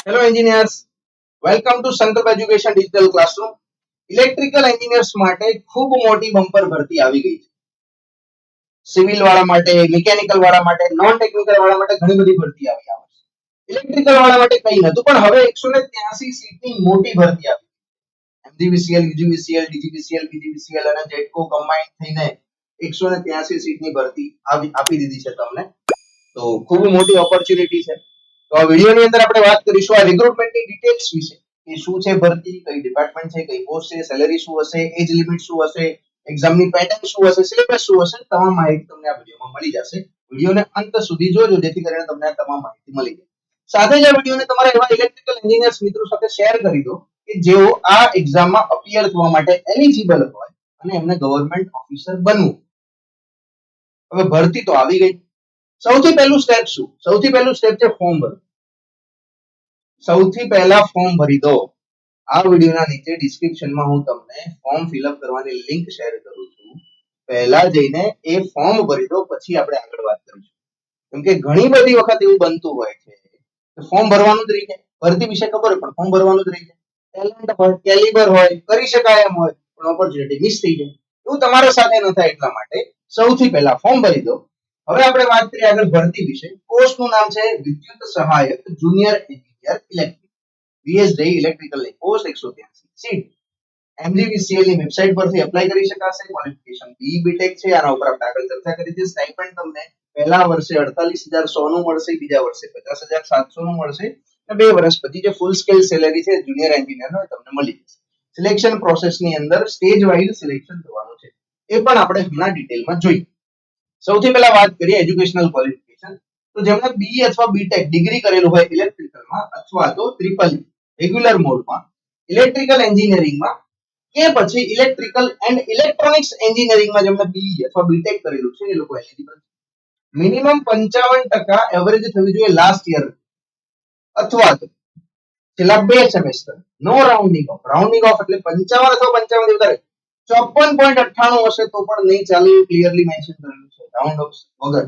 Hello engineers, welcome to Sankalp Education Digital Classroom. Electrical engineers માટે ખૂબ મોટી bumper ભરતી આવી ગઈ છે. સિવિલ વાળા માટે, મિકેનિકલ વાળા માટે, નોન ટેકનિકલ વાળા માટે ઘણી બધી ભરતી આવી આ વર્ષે. ઇલેક્ટ્રિકલ વાળા માટે કંઈ નતું, પણ હવે 183 સીટની મોટી ભરતી આવી. એમજીવીસીએલ, યુજીવીસીએલ, ડીજીવીસીએલ, પીજીવીસીએલ અને જેટકો કમ્બાઈન થઈને 183 સીટની ભરતી આપી દીધી છે તમને. તો ખૂબ મોટી ઓપોર્ચ્યુનિટી છે. તો આ વિડિયોની અંદર આપણે વાત કરીશું આ રિક્રુટમેન્ટની ડિટેલ્સ વિશે કે શું છે ભરતી, કઈ ડિપાર્ટમેન્ટ છે, કઈ પોસ્ટ છે, સેલેરી શું હશે, એજ લિમિટ શું હશે, એક્ઝામની પેટર્ન શું હશે, સિલેબસ શું હશે, તમામ માહિતી તમને આ વિડિયોમાં મળી જશે. વિડિયોને અંત સુધી જોજો જેથી કરીને તમને આ તમામ માહિતી મળી જાય. સાથે જ આ વિડિયોને તમારા એવા ઇલેક્ટ્રિકલ એન્જિનિયર્સ મિત્રો સાથે શેર કરી દો કે જેઓ આ એક્ઝામમાં અપિયર થવા માટે એલિજિબલ હોય અને એમને ગવર્નમેન્ટ ઓફિસર બનવું. હવે ભરતી તો આવી ગઈ. સૌથી પહેલું સ્ટેપ શું? સૌથી પહેલું સ્ટેપ છે ફોર્મ ભરવું. સૌથી પહેલા ફોર્મ ભરી દો. આ વિડિયોના નીચે ડિસ્ક્રિપ્શનમાં હું તમને ફોર્મ ફિલઅપ કરવાની લિંક શેર કરું છું. પહેલા જઈને એ ફોર્મ ભરી દો, પછી આપણે આગળ વાત કરીશું. કેમ કે ઘણી બધી વખત એવું બનતું હોય છે કે ફોર્મ ભરવાનું જ રહી જાય. ભરતી વિશે ખબર હોય પણ ફોર્મ ભરવાનું જ રહી જાય. ટેલેન્ટ હોય, કેલિબર હોય, કરી શકાય એમ હોય, પણ ઓપોર્ચ્યુનિટી મિસ થઈ જાય. એવું તમારા સાથે ન થાય એટલા માટે સૌથી પહેલા ફોર્મ ભરી દો. હવે આપણે વાત કરીએ આગળ ભરતી વિશે. પોસ્ટનું નામ છે વિદ્યુત સહાયક junior engineer electric. VSJ electrical ની પોસ્ટ 183 સીટ. એમજીવીસીએલ ની વેબસાઇટ પરથી એપ્લાય કરી શકાશે. ક્વોલિફિકેશન BE BTech છે. આના ઉપર આપણે આગળ ચર્ચા કરી છે. સ્ટાઇપેન્ડ તમને પહેલા વર્ષે 48,100 નું મળશે, બીજા વર્ષે 50,700 નું મળશે અને 2 વર્ષ પછી જે ફૂલ સ્કેલ સેલેરી છે જુનિયર એન્જિનિયર નો તમને મળી જશે. સિલેક્શન પ્રોસેસ ની અંદર સ્ટેજ વાઇઝ સિલેક્શન થવાનું છે. એ પણ આપણે હમણાં ડિટેલમાં જોઈએ. સૌથી પહેલા વાત કરીએ એજ્યુકેશનલ ક્વોલિફિકેશન. તો જેમણે BE અથવા BTech ડિગ્રી કરેલું હોય ઇલેક્ટ્રિકલમાં અથવા તો ટ્રિપલ રેગ્યુલર મોડમાં ઇલેક્ટ્રિકલ એન્જિનિયરિંગમાં કે પછી ઇલેક્ટ્રિકલ એન્ડ ઇલેક્ટ્રોનિક્સ એન્જિનિયરિંગમાં જેમણે BE અથવા BTech કરેલું છે એ લોકો એલિજિબલ છે. મિનિમમ 55% એવરેજ થવી જોઈએ લાસ્ટ યર અથવા તો છેલ્લા 2 સેમેસ્ટર. નો રાઉન્ડિંગ ઓફ. રાઉન્ડિંગ ઓફ એટલે 55 અથવા 55 થી વધારે 54.98 હશે તો પણ નહીં ચાલે. ક્લિયરલી મેન્શન કરેલું છે રાઉન્ડ ઓફ વગર.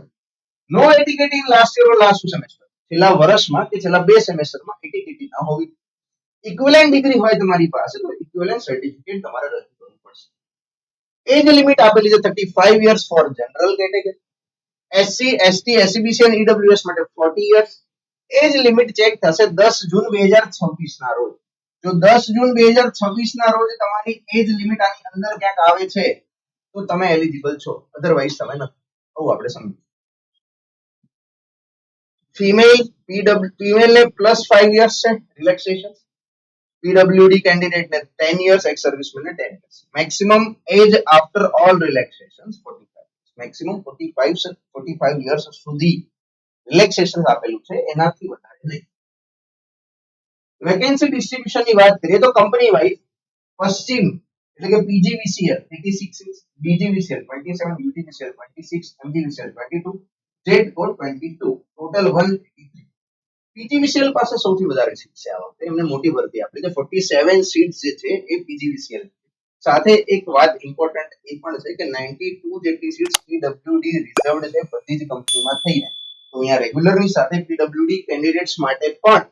No ATKT last year or last semester. છેલ્લા વર્ષમાં કે છેલ્લા 2 સેમેસ્ટરમાં એટીકેટી ના હોવી. ઇક્વિવેલન્ટ ડિગ્રી હોય તમારી પાસે તો ઇક્વિવેલન્ટ સર્ટિફિકેટ તમારે રજૂ કરવું પડશે. એજ લિમિટ આપેલી છે 35 years for general category. SC ST SCBC અને EWS માટે 40 યર્સ. એજ લિમિટ ચેક થશે 10 જૂન 2026 ના રોજ. જો 10 જૂન 2026 ના રોજ તમારી એજ લિમિટ આની અંદર ક્યાંક આવે છે તો તમે એલિજિબલ છો, અધરવાઇઝ તમે નથી. આવું આપણે સમજીએ. ફિમેલ ને +5 યર્સ છે રિલેક્સેશન. PWD કેન્ડિડેટ ને 10 યર્સ, એક્સ સર્વિસમેન ને 10 years. Maximum age after all relaxations 45. Maximum 45 years સુધી રિલેક્સેશન આપેલું છે, એનાથી વધારે નહીં. વેકેન્સી ડિસ્ટ્રીબ્યુશન ની વાત કરીએ તો કંપની વાઇઝ પશ્ચિમ એટલે કે PGVCL 86, BGVCL 27, UGVCL 26, MGVCL 22, JETCO 22, total 183. PGVCL પાસે સૌથી વધારે સીટ છે આ વખતે. એમને મોટી ભરતી આપી છે. 47 સીટ જે છે એ PGVCL. સાથે એક વાત ઇમ્પોર્ટન્ટ એ પણ છે કે 92 જેટલી સીટ્સ PWD રિઝર્વડ છે બધી જ કંપનીમાં થઈને. તો અહીંયા રેગ્યુલરની સાથે PWD કેન્ડિડેટ્સ માટે પણ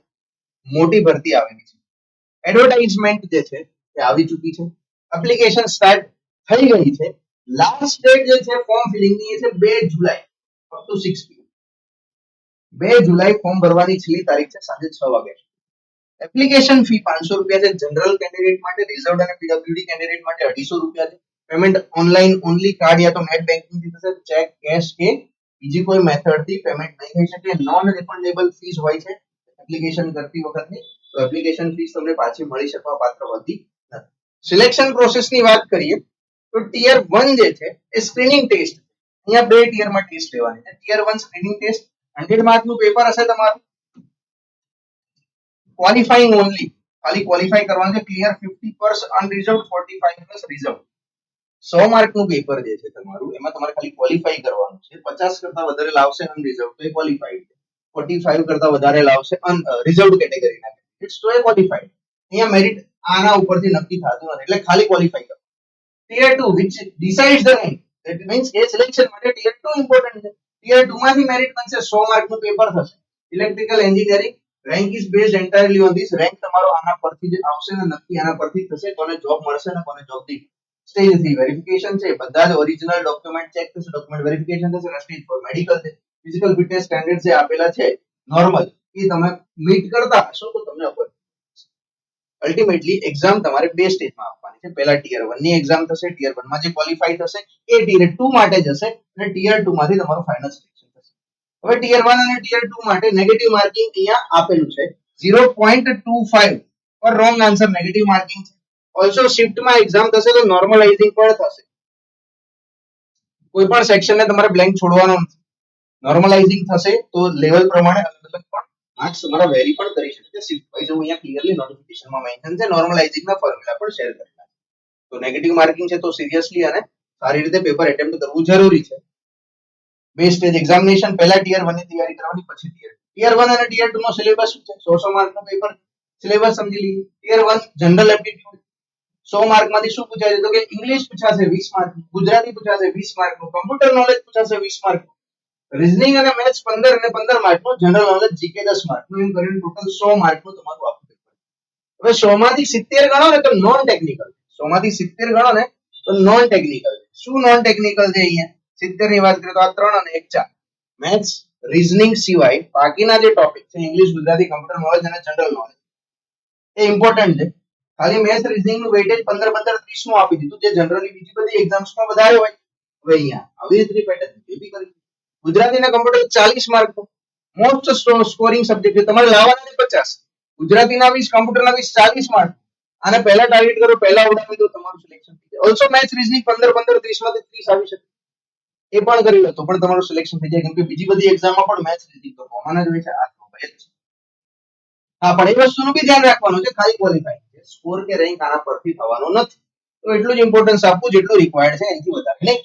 મોટી ભરતી આવેલી છે. એડવર્ટાઇઝમેન્ટ જે છે એ આવી ચૂકી છે. એપ્લિકેશન સ્ટાર્ટ થઈ ગઈ છે. લાસ્ટ ડેટ જે છે ફોર્મ ફિલિંગની એ છે 2 જુલાઈ up to 6 PM. 2 July form ભરવાની છેલ્લી તારીખ છે, સાંજે 6 વાગે. એપ્લિકેશન ફી 500 રૂપિયા છે જનરલ કેન્ડિડેટ માટે. રિઝર્વડ અને PWD કેન્ડિડેટ માટે 250 રૂપિયા છે. પેમેન્ટ ઓનલાઈન ઓનલી, કાર્ડ યા તો નેટ બેન્કિંગ થી થશે. ચેક, કેશ કે બીજી કોઈ મેથડ થી પેમેન્ટ નહીં થઈ શકે. નોન રિફંડેબલ ફીસ હોય છે એપ્લિકેશન કરતી વખતની. તો એપ્લિકેશન ફીસ તમને પાછી મળી શકવા પાત્ર હોતી નથી. સિલેક્શન પ્રોસેસ ની વાત કરીએ તો ટિયર 1 જે છે એ સ્ક્રીનિંગ ટેસ્ટ. અહીંયા 2 ટિયરમાં ટેસ્ટ લેવાની છે. ટિયર 1 સ્ક્રીનિંગ ટેસ્ટ 100 માર્ક નું પેપર હશે તમારું. ક્વોલિફાઈંગ ઓનલી, ખાલી ક્વોલિફાઈ કરવાનું છે. Clear 50% unreserved, 45 plus reserve. 100 mark નું પેપર જે છે તમારું એમાં તમારે ખાલી ક્વોલિફાઈ કરવાનું છે. 50 કરતા વધારે લાવશે અનરિઝર્વ તો એ ક્વોલિફાઈડ છે. 45 કરતા વધારે લાવશે રિઝર્વડ કેટેગરીના કેન્ડિડેટ્સ તો એ ક્વોલિફાઈડ. અહીંયા મેરિટ આના ઉપરથી નક્કી થતું નથી એટલે ખાલી ક્વોલિફાઈ કરો. Tier 2 which decides the rank, that means કે સિલેક્શન માટે ટિયર 2 ઇમ્પોર્ટન્ટ છે. ટિયર 2 માંથી મેરિટ બનશે. 100 માર્ક નું પેપર થશે. Electrical engineering rank is based entirely on this. Rank તમારો આના પરથી જ આવશે ને નક્કી આના પરથી થશે કોને જોબ મળશે ને કોને જોબ નહીં. સ્ટેજ 3 વેરિફિકેશન છે, બધા જ ઓરિજિનલ ડોક્યુમેન્ટ ચેક થશે, ડોક્યુમેન્ટ વેરિફિકેશન થશે. અને સ્ટેજ 4 મેડિકલ છે, ફિઝિકલ ફિટનેસ સ્ટેન્ડર્ડ જે આપેલા છે નોર્મલ એ તમે મીટ કરતા હશો તો તમને અપોઇન્ટ. અલ્ટિમેટલી એક્ઝામ તમારે બે સ્ટેજમાં આપવાની છે. પહેલા ટિયર 1 ની એક્ઝામ થશે, ટિયર 1 માં જે ક્વોલિફાઈ થશે એ ટિયર 2 માટે જશે અને ટિયર 2 માંથી તમારું ફાઇનલ સિલેક્શન થશે. હવે ટિયર 1 અને ટિયર 2 માટે નેગેટિવ માર્કિંગ અહીંયા આપેલું છે 0.25 પર રોંગ આન્સર નેગેટિવ માર્કિંગ છે. ઓલસો શિફ્ટમાં એક્ઝામ થશે તો નોર્મલાઇઝિંગ પણ થશે. કોઈ પણ સેક્શનને તમારે બ્લેન્ક છોડવાનો નથી. નોર્મલાઇઝિંગ થશે તો લેવલ પ્રમાણે અલગ અલગ પણ માર્ક્સ તમારા વેરી પણ કરી શકે છે. શિફ્ટ વાઇઝ હું અહીંયા ક્લિયરલી નોટિફિકેશનમાં મેન્શન છે, નોર્મલાઇઝિંગના ફોર્મ્યુલા પણ શેર કરેલા છે. તો નેગેટિવ માર્કિંગ છે તો સિરિયસલી અને સારી રીતે પેપર એટેમ્પ્ટ કરવું જરૂરી છે. બે સ્ટેજ એક્ઝામિનેશન, પહેલા ટિયર 1 ની તૈયારી કરવાની, પછી ટિયર 1 અને ટિયર 2 નો સિલેબસ શું છે? 100 માર્કનો પેપર સિલેબસ સમજી લઈએ. ટિયર 1 જનરલ એપ્ટિટ્યુડ 100 માર્ક માંથી શું પૂછાય છે તો કે ઇંગ્લિશ પૂછાશે 20 માર્ક, ગુજરાતી પૂછાશે 20 માર્ક, કમ્પ્યુટર નોલેજ પૂછાશે 20 માર્ક, રીઝનિંગ અને મેથ્સ 15 અને 15 mark, general knowledge GK 10 mark, એમ કરીને ટોટલ 100 માર્ક નું તમારું આખું પેપર. હવે 100 માંથી 70 ગણો ને તો નોન ટેકનિકલ. 100 માંથી 70 ગણો ને તો નોન ટેકનિકલ. શું નોન ટેકનિકલ છે અહીંયા? 70 ની વાત કરીએ તો આ 3 અને 1 4. મેથ્સ, રીઝનિંગ સિવાય બાકીના જે ટોપિક છે ઇંગ્લિશ, ગુજરાતી, કમ્પ્યુટર નોલેજ અને જનરલ નોલેજ એ ઇમ્પોર્ટન્ટ છે. ખાલી મેથ્સ રીઝનિંગ નું વેટેજ 15 15 30 નું આપી દીધું જે જનરલી બીજી બધી એક્ઝામ્સ માં વધારે હોય. હવે અહીંયા આવી રીતની પેટર્ન એ બી કરી. ગુજરાતી અને કમ્પ્યુટર 40 માર્ક નું મોસ્ટ સ્કોરિંગ સબ્જેક્ટ છે, તમારે લાવવાના 50. ગુજરાતીના 20, કમ્પ્યુટરના 20, 40 માર્ક. આને પહેલા ટાર્ગેટ કરો, પહેલા ઉડાવી દો, તમારું સિલેક્શન થઈ જાય. ઓલસો મેથ્સ રીઝનિંગ 15 15 30 માંથી 30 આવી શકે. એ પણ કરી લો તો પણ તમારું સિલેક્શન થઈ જાય, કેમ કે બીજી બધી એક્ઝામમાં પણ મેથ્સ રીઝનિંગ તો કોમન જ હોય છે. આ તો છે. હા, પણ એ વસ્તુનું બી ધ્યાન રાખવાનું છે, ખાલી ક્વોલિફાઈ છે, સ્કોર કે રેન્ક આના પરથી થવાનો નથી. તો એટલું જ ઇમ્પોર્ટન્સ આપવું જેટલું રિક્વાયર્ડ છે, એનાથી વધારે નહીં.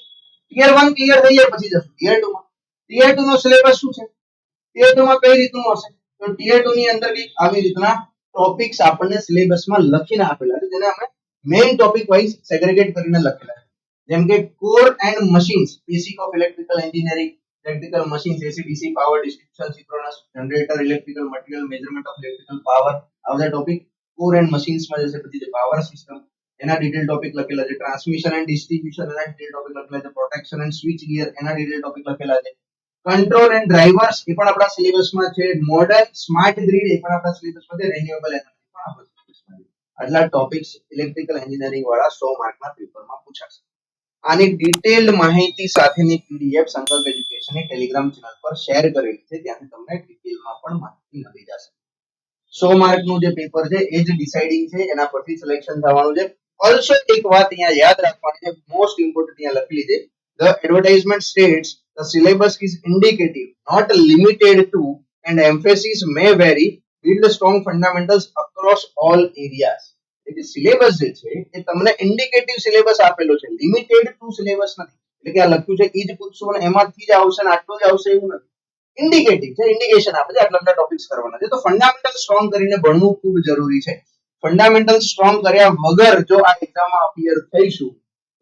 ટિયર 1 ક્લિયર થઈ જાય પછી જશું ટિયર 2 માં. ટિયર 2 નો સિલેબસ શું છે? ટિયર 2 માં કઈ રીતનું હશે? તો ટિયર 2 ની અંદર બી આવી રીતના ટોપિક્સ આપણને સિલેબસમાં લખીને આપેલા છે, જેને આપણે મેઇન ટોપિક વાઇઝ સેગ્રેગેટ કરીને લખેલા છે. જેમ કે core and machines, basic of electrical engineering, electrical machines, AC DC power distribution, synchronous generator, electrical material, measurement of electrical power, આ બધા ટોપિક કોર એન્ડ મશીન્સ માં જશે. પછી પાવર સિસ્ટમ એના ડિટેલ ટોપિક લખેલા છે. ટ્રાન્સમિશન એન્ડ ડિસ્ટ્રીબ્યુશન એના detail topic લખેલા છે. પ્રોટેક્શન એન્ડ સ્વિચ ગિયર એના ડિટેલ ટોપિક લખેલા છે. કંટ્રોલ એન્ડ ડ્રાઈવર્સ એ પણ આપણા સિલેબસમાં છે. મોડર્ન સ્માર્ટ ગ્રીડ એ પણ આપણા સિલેબસમાં છે. રિન્યુએબલ એનર્જી પણ આપણા સિલેબસમાં છે. આટલા ટોપિક્સ ઇલેક્ટ્રિકલ એન્જિનિયરિંગ વાળા 100 માર્કના પેપરમાં પૂછાશે. આની ડિટેલ્ડ માહિતી સાથેની પીડીએફ સંકલ્પ એજ્યુકેશનની ટેલિગ્રામ ચેનલ પર શેર કરેલી છે, ત્યાંથી તમને ડિટેલમાં પણ માહિતી મળી જશે. 100 માર્કનું જે પેપર છે એ જ ડિસાઇડિંગ છે, એના પરથી સિલેક્શન થવાનું છે. ઓલસો એક વાત અહીંયા યાદ રાખવાની છે, મોસ્ટ ઇમ્પોર્ટન્ટ અહીંયા લખેલી છે. The advertisement states the syllabus is indicative, not limited to, and emphasis may vary. Build strong fundamentals across all areas. એટલે સિલેબસ જે છે એ તમને ઇન્ડિકેટિવ સિલેબસ આપેલો છે, લિમિટેડ ટુ સિલેબસ નથી. એટલે કે આ લખ્યું છે ઈ જ પૂછશું અને એમાંથી જ આવશે ને આટલું જ આવશે એવું નથી. ઇન્ડિકેટિવ છે, ઇન્ડિકેશન આપે છે આટલા આટલા ટોપિક્સ કરવાના છે. તો ફંડામેન્ટલ સ્ટ્રોંગ કરીને ભણવું ખૂબ જરૂરી છે. ફંડામેન્ટલ સ્ટ્રોંગ કર્યા વગર જો આ એક્ઝામમાં અપિયર થઈશું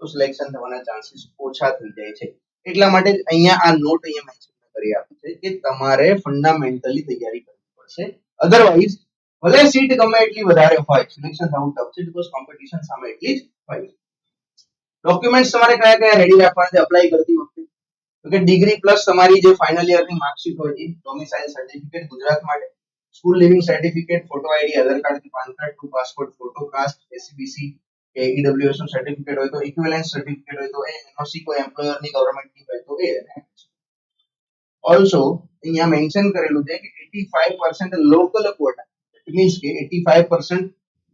તો સિલેક્શન થવાના ચાન્સીસ ઓછા થઈ જાય છે. એટલા માટે અહીંયા આ નોટ અહીંયા મેન્શન કરી આપી છે કે તમારે ફંડામેન્ટલી તૈયારી કરવી પડશે. અધરવાઇઝ ભલે સીટ ગમે એટલી વધારે હોય, સિલેક્શન થવું ટફ છે, બીકોઝ કોમ્પિટિશન સામે એટલી જ હોય. ડોક્યુમેન્ટ્સ તમારે કયા કયા રેડી રાખવાના છે અપ્લાય કરતી વખતે? તો કે ડિગ્રી પ્લસ તમારી જે ફાઇનલ યરની માર્કશીટ હોય એ, ડોમિસાઇલ સર્ટિફિકેટ ગુજરાત માટે, school leaving certificate, photo ID, Aadhaar card કે PAN card, two passport photo, caste, SC BC કે ઈડબ્લ્યુએસ નું સર્ટિફિકેટ હોય તો, ઇક્વિવેલન્ટ સર્ટિફિકેટ હોય તો એ, એનઓસી કોઈ એમ્પ્લોયરની ગવર્નમેન્ટની હોય તો એ. ઓલસો અહીંયા મેન્શન કરેલું છે કે 85% લોકલ ક્વોટા, ઇટ મીન્સ કે 85%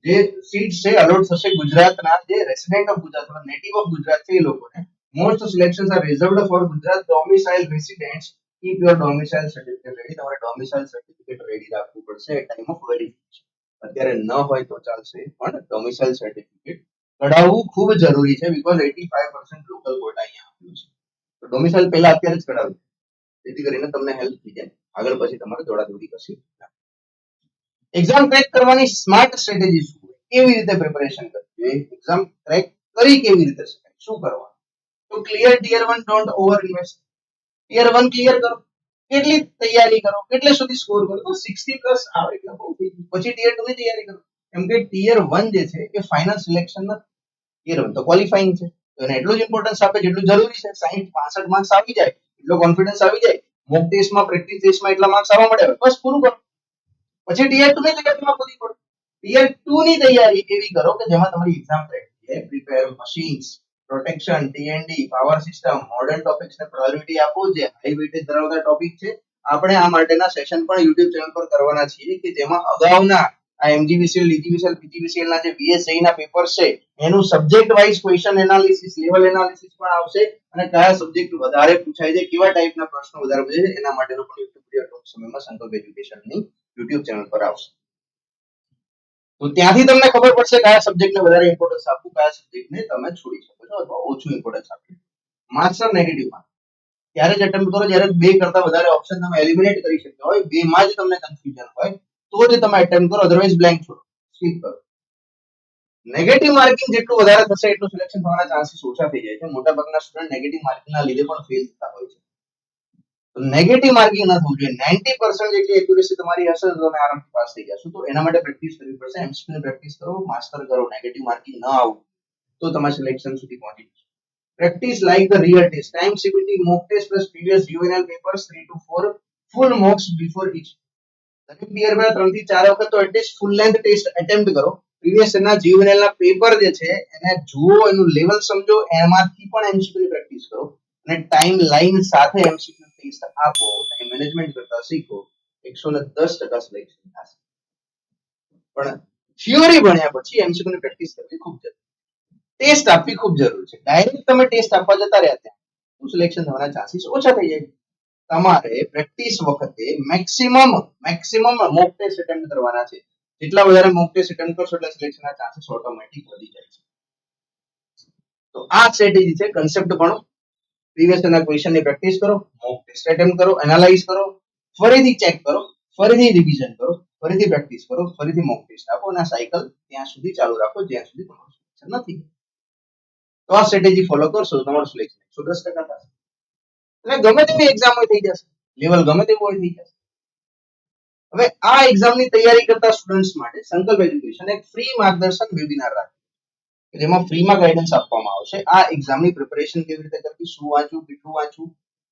જે સીટ્સ છે અલોટ થશે ગુજરાતના જે રેસિડેન્ટ ઓફ ગુજરાત અથવા નેટિવ ઓફ ગુજરાત છે એ લોકોને. Most selections are reserved for Gujarat domicile residents. Keep your domicile certificate ready. તમારે ડોમિસાઇલ સર્ટિફિકેટ રેડી રાખવું પડશે એટ ટાઈમ ઓફ વેરિફિકેશન. અત્યારે ન હોય તો ચાલશે, પણ ડોમિસાઇલ સર્ટિફિકેટ કઢાવવું ખૂબ જરૂરી છે, બીકોઝ 85% લોકલ ક્વોટા અહીંયા આપ્યું છે. તો ડોમિસાઇલ પહેલા અત્યારે જ કઢાવવું, જેથી કરીને તમને હેલ્પ થઈ જાય. આગળ પછી તમારે દોડાદોડી કરશી. એક્ઝામ ક્રેક કરવાની સ્માર્ટ સ્ટ્રેટેજી શું હોય? કેવી રીતે પ્રિપેરેશન કરવી? એક્ઝામ ક્રેક કરી કેવી રીતે શકાય? શું કરવાનું? તો clear tier 1, don't over invest. Tier 1 clear કરો. કેટલી તૈયારી કરો, કેટલે સુધી સ્કોર કરો, તો 60 પ્લસ આવે એટલે બહુ થઈ ગયું. પછી ટિયર 2 ની તૈયારી કરો, કેમ કે ટિયર 1 જે છે એ ફાઇનલ સિલેક્શન નથી, ટિયર 1 તો ક્વોલિફાઈંગ છે, તો એને એટલું જ ઇમ્પોર્ટન્સ આપે જેટલું જરૂરી છે. 60 65 માર્ક્સ આવી જાય એટલો કોન્ફિડન્સ આવી જાય, મોક ટેસ્ટમાં પ્રેક્ટિસ ટેસ્ટમાં એટલા માર્ક્સ આવવા મળે, બસ પૂરું કરો. પછી ટિયર 2 ની તૈયારીમાં કૂદી પડો. ટિયર 2 ની તૈયારી એવી કરો કે જેમાં તમારી exam practice, prepare machines, protection, T and D, power system, modern topics ને પ્રાયોરિટી આપો, જે હાઈ વેટેજ ધરાવતા ટોપિક છે. આપણે આ માટેના સેશન પણ YouTube ચેનલ પર કરવાના છીએ કે જેમાં અગાઉના આ એમજીવીસીએલ, ડીજીવીસીએલ, પીજીવીસીએલ ના જે બીએસઆઈ ના પેપર છે એનું subject wise question analysis, level analysis પણ આવશે, અને કયા સબ્જેક્ટ વધારે પૂછાય છે, કેવા ટાઈપના પ્રશ્નો વધારે પૂછાય છે, એના માટેનો પણ YouTube વિડિયો ટૂંક સમયમાં સંકલ્પ એજ્યુકેશનની YouTube ચેનલ પર આવશે. તો ત્યાંથી તમને ખબર પડશે કયા સબ્જેક્ટને વધારે ઇમ્પોર્ટન્સ આપવું, કયા સબ્જેક્ટને તમે છોડી શકો છો અથવા ઓછું ઇમ્પોર્ટન્સ આપવું. માર્ક્સ ઓર નેગેટિવ માર્ક્સ ત્યારે જ અટેમ્પ્ટ કરો જ્યારે બે કરતા વધારે ઓપ્શન તમે એલિમિનેટ કરી શકતા હોય, બેમાં જ તમને કન્ફ્યુઝન હોય તો જ તમે અટેમ્પ્ટ કરો, અધરવાઇઝ બ્લેન્ક છોડો, સ્કીપ કરો. નેગેટિવ માર્કિંગ જેટલું વધારે થશે એટલું સિલેક્શન થવાના ચાન્સીસ ઓછા થઈ જાય છે. મોટાભાગના સ્ટુડન્ટ નેગેટિવ માર્કિંગના લીધે પણ ફેલ થતા હોય છે. તો નેગેટિવ માર્કિંગ ન થવું જોઈએ. 90% જેટલી એક્યુરેસી તમારી હશે તો તમે આરામથી પાસ થઈ જશો. તો એના માટે પ્રેક્ટિસ કરવી પડશે, એમસીક્યુ પ્રેક્ટિસ કરો, માસ્ટર કરો. નેગેટિવ માર્કિંગ ન આવું તો તમારા સિલેક્શન સુધી પહોંચી જશો. Practice like the real test. Time CBT mock test plus previous juvenile papers 3 to 4 full mocks before each. દરેક પિયર માં 3 થી 4 વખત તો એટલીસ્ટ ફૂલ લેન્થ ટેસ્ટ અટેમ્પ્ટ કરો. પ્રીવિયસ ના juvenile ના પેપર જે છે એને જુઓ, એનું લેવલ સમજો, એમાંથી પણ એમસીક્યુ ની પ્રેક્ટિસ કરો અને ટાઈમ લાઈન સાથે એમસીક્યુ ટેસ્ટ આપો. ટાઈમ મેનેજમેન્ટ કરતા શીખો. 110% સિલેક્શન થશે. પણ થિયરી ભણ્યા પછી એમસીક્યુ ની પ્રેક્ટિસ કરવી ખૂબ જરૂરી છે. ટેસ્ટ આપવી ખૂબ જરૂરી છે. ડાયરેક્ટ તમે ટેસ્ટ આપવા જતા રહ્યા ત્યાં તો સિલેક્શન થવાના ચાન્સીસ ઓછા થઈ જાય. તમારે પ્રેક્ટિસ વખતે મેક્સિમમ મોક ટેસ્ટ અટેમ્પ્ટ કરવાના છે. જેટલા વધારે મોક ટેસ્ટ અટેમ્પ્ટ કરશો એટલે સિલેક્શનના ચાન્સીસ ઓટોમેટિક વધી જાય છે. તો આ સ્ટ્રેટેજી છે. કન્સેપ્ટ ભણો, પ્રીવિયસ ના ક્વેશ્ચનની પ્રેક્ટિસ કરો, મોક ટેસ્ટ અટેમ્પ્ટ કરો, એનાલાઇઝ કરો, ફરીથી ચેક કરો, ફરીથી રિવિઝન કરો, ફરીથી પ્રેક્ટિસ કરો, ફરીથી મોક ટેસ્ટ આપો, અને આ સાયકલ ત્યાં સુધી ચાલુ રાખો જ્યાં સુધી તમારું સિલેક્શન નથી. તો આ સ્ટ્રેટેજી ફોલો કરશો તો તમારું સિલેક્શન 110% થશે. એટલે ગમે તેવી એક્ઝામ હોય થઈ જશે, લેવલ ગમે તેવું હોય થઈ જશે. હવે આ એક્ઝામની તૈયારી કરતા સ્ટુડન્ટ્સ માટે સંકલ્પ એજ્યુકેશન એક ફ્રી માર્ગદર્શન વેબિનાર રાખે જેમાં ફ્રીમાં ગાઈડન્સ આપવામાં આવશે. આ એક્ઝામની પ્રિપેરેશન કેવી રીતે કરવી, શું વાંચવું, કેટલું વાંચવું,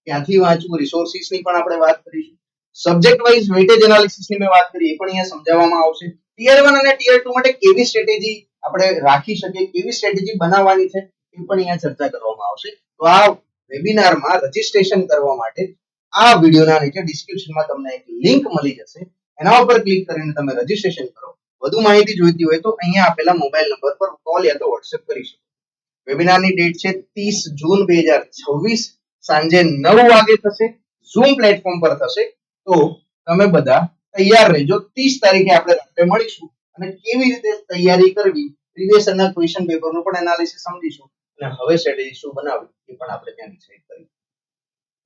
ક્યાંથી વાંચવું, રિસોર્સિસની પણ આપણે વાત કરીશું. સબ્જેક્ટ વાઇઝ વેટેજ એનાલિસિસની મેં વાત કરી, એ પણ અહીંયા સમજાવવામાં આવશે. ટિયર 1 અને ટિયર 2 માટે કેવી સ્ટ્રેટેજી આપણે રાખી શકીએ, કેવી સ્ટ્રેટેજી બનાવવાની છે એ પણ અહીંયા ચર્ચા કરવામાં આવશે. તો આ વેબિનારમાં રજીસ્ટ્રેશન કરવા માટે આ વિડીયોના નીચે ડિસ્ક્રિપ્શનમાં તમને એક લિંક મળી જશે, એના ઉપર ક્લિક કરીને તમે રજીસ્ટ્રેશન કરો. વધુ માહિતી જોઈતી હોય તો અહીંયા આપેલા મોબાઈલ નંબર પર કોલ યા તો વોટ્સએપ કરી શકો. વેબિનારની ડેટ છે 30 જૂન 2026 સાંજે 9 વાગે થશે. ઝૂમ પ્લેટફોર્મ પર થશે. તો તમે બધા તૈયાર રહેજો. 30 તારીખે આપણે રાત્રે મળીશું અને કેવી રીતે તૈયારી કરવી, પ્રીવિયસ ના ક્વેશ્ચન પેપરનું પણ એનાલિસિસ સમજીશું અને હવે સ્ટ્રેટેજી શું બનાવવી એ પણ આપણે ત્યાં ડિસાઈડ કરીશું.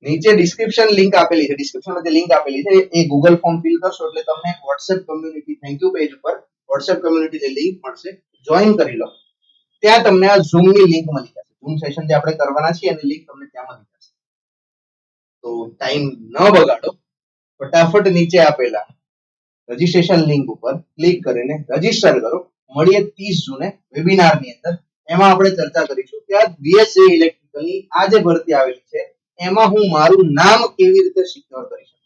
નીચે ડિસ્ક્રિપ્શન લિંક આપેલી છે, ડિસ્ક્રિપ્શનમાં જે લિંક આપેલી છે એ ગૂગલ ફોર્મ ફિલ કરશો એટલે તમને WhatsApp community thank you page ઉપર WhatsApp કમ્યુનિટી લિંક મળશે, જોઈન કરી લો. ત્યાં તમને આ ઝૂમ ની લિંક મળી જશે. ઝૂમ સેશન જે આપણે કરવાના છીએ એની લિંક તમને ત્યાં મળી જશે. તો ટાઈમ ન બગાડો, ફટાફટ નીચે આપેલા રજીસ્ટ્રેશન લિંક ઉપર ક્લિક કરીને રજીસ્ટર કરો. મળીએ 30 જૂને વેબિનારની અંદર. એમાં આપણે ચર્ચા કરીશું કે આ બીએસસી ઇલેક્ટ્રિકલની આ જે ભરતી આવેલી છે એમાં હું મારું નામ કેવી રીતે સિક્યોર કરી શકું.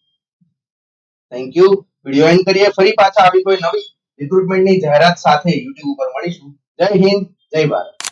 Thank you. વિડિયો એન્ડ કરીએ. ફરી પાછા આવી કોઈ નવી રિક્રુટમેન્ટની જાહેરાત સાથે YouTube ઉપર મળીશું. જય હિન્દ, જય ભારત.